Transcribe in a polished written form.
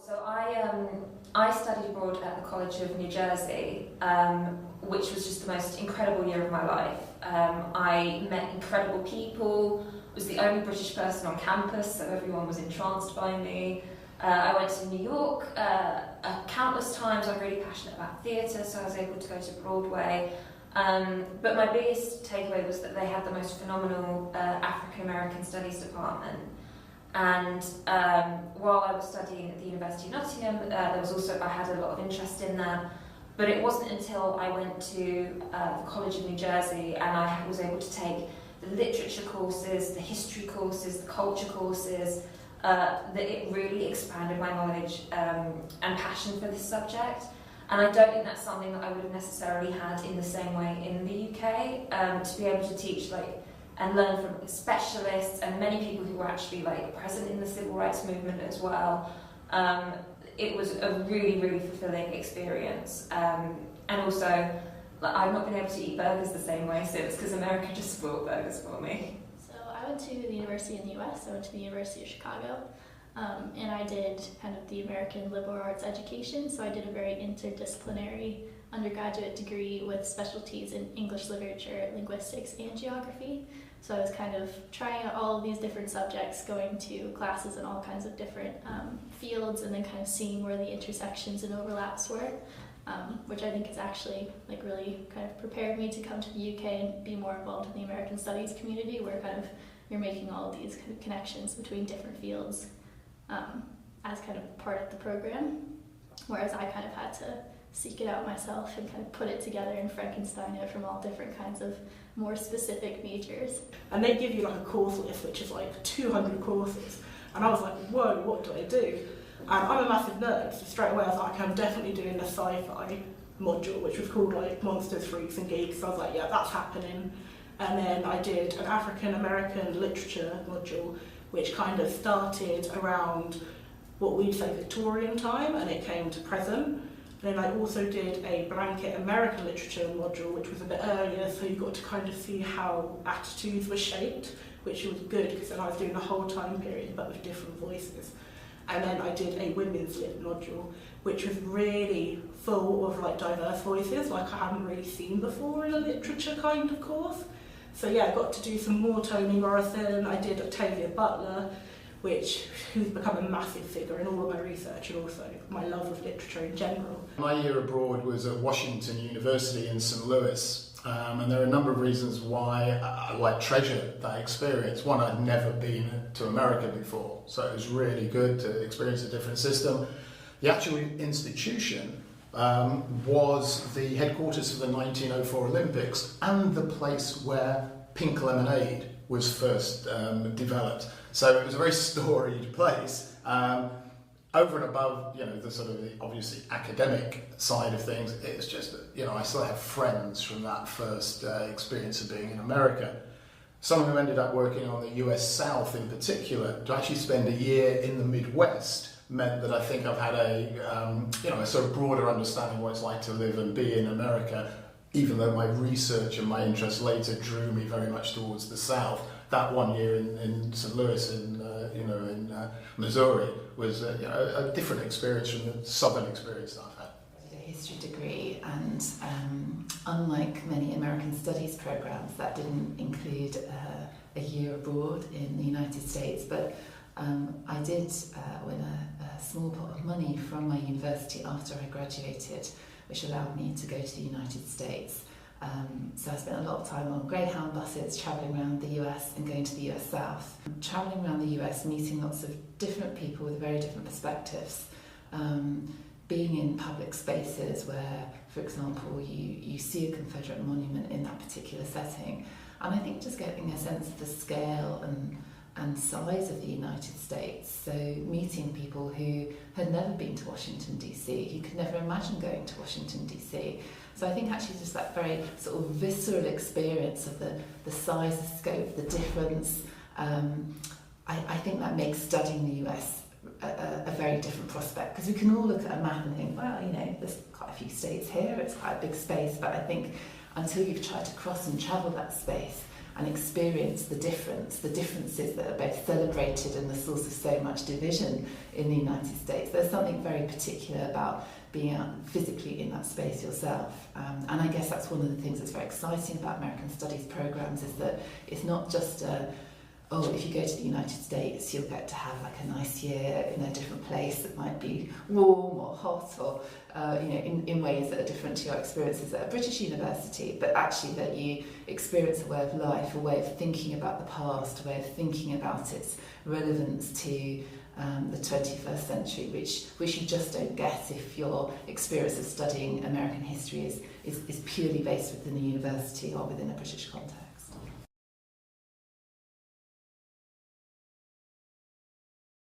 So I studied abroad at the College of New Jersey, which was just the most incredible year of my life. I met incredible people, was the only British person on campus, so everyone was entranced by me. I went to New York countless times. I'm really passionate about theatre, so I was able to go to Broadway. But my biggest takeaway was that they had the most phenomenal African American Studies department. And while I was studying at the University of Nottingham, I had a lot of interest in that. But it wasn't until I went to the College of New Jersey and I was able to take the literature courses, the history courses, the culture courses, that it really expanded my knowledge and passion for this subject. And I don't think that's something that I would have necessarily had in the same way in the UK, to be able to teach and learn from specialists and many people who were actually present in the civil rights movement as well. It was a really, really fulfilling experience. And also, I've not been able to eat burgers the same way since, because America just spoiled burgers for me. So I went to the university in the US, I went to the University of Chicago, and I did kind of the American liberal arts education, so I did a very interdisciplinary undergraduate degree with specialties in English literature, linguistics, and geography. So I was kind of trying out all of these different subjects, going to classes in all kinds of different fields, and then kind of seeing where the intersections and overlaps were, which I think has actually really kind of prepared me to come to the UK and be more involved in the American Studies community, where kind of you're making all of these kind of connections between different fields as kind of part of the program, whereas I kind of had to seek it out myself and kind of put it together and Frankenstein it from all different kinds of more specific majors. And they give you a course list which is 200 courses, and I was like, whoa, what do I do? And I'm a massive nerd, so straight away I was like, I'm definitely doing the sci-fi module, which was called Monsters, Freaks and Geeks. So I was like, yeah, that's happening. And then I did an African American literature module, which kind of started around what we'd say Victorian time, and it came to present. Then I also did a blanket American literature module, which was a bit earlier, so you got to kind of see how attitudes were shaped, which was good, because then I was doing the whole time period, but with different voices. And then I did a women's lit module, which was really full of diverse voices, I hadn't really seen before in a literature kind of course. So yeah, I got to do some more Toni Morrison. I did Octavia Butler, who's become a massive figure in all of my research, and also my love of literature in general. My year abroad was at Washington University in St. Louis, and there are a number of reasons why I treasure that experience. One, I'd never been to America before, so it was really good to experience a different system. The actual institution was the headquarters of the 1904 Olympics and the place where pink lemonade was first developed. So it was a very storied place. Over and above, the sort of the obviously academic side of things, it's just that, I still have friends from that first experience of being in America. Someone who ended up working on the US South in particular, to actually spend a year in the Midwest meant that I think I've had a sort of broader understanding of what it's like to live and be in America, even though my research and my interest later drew me very much towards the South. That 1 year in St. Louis, in Missouri, was a different experience from the Southern experience that I've had. I did a history degree, and unlike many American studies programs, that didn't include a year abroad in the United States, but I did win a small pot of money from my university after I graduated, which allowed me to go to the United States. So I spent a lot of time on Greyhound buses, travelling around the US and going to the US South. Travelling around the US, meeting lots of different people with very different perspectives. Being in public spaces where, for example, you see a Confederate monument in that particular setting. And I think just getting a sense of the scale and size of the United States. So meeting people who had never been to Washington DC, who could never imagine going to Washington DC. So I think actually just that very sort of visceral experience of the size, the scope, the difference, I think that makes studying the US a very different prospect, because we can all look at a map and think, well, there's quite a few states here, it's quite a big space, but I think until you've tried to cross and travel that space, and experience the differences that are both celebrated and the source of so much division in the United States. There's something very particular about being out physically in that space yourself. And I guess that's one of the things that's very exciting about American Studies programs, is that it's not just if you go to the United States, you'll get to have like a nice year in a different place that might be warm or hot or, in ways that are different to your experiences at a British university, but actually that you experience a way of life, a way of thinking about the past, a way of thinking about its relevance to the 21st century, which you just don't get if your experience of studying American history is purely based within a university or within a British context.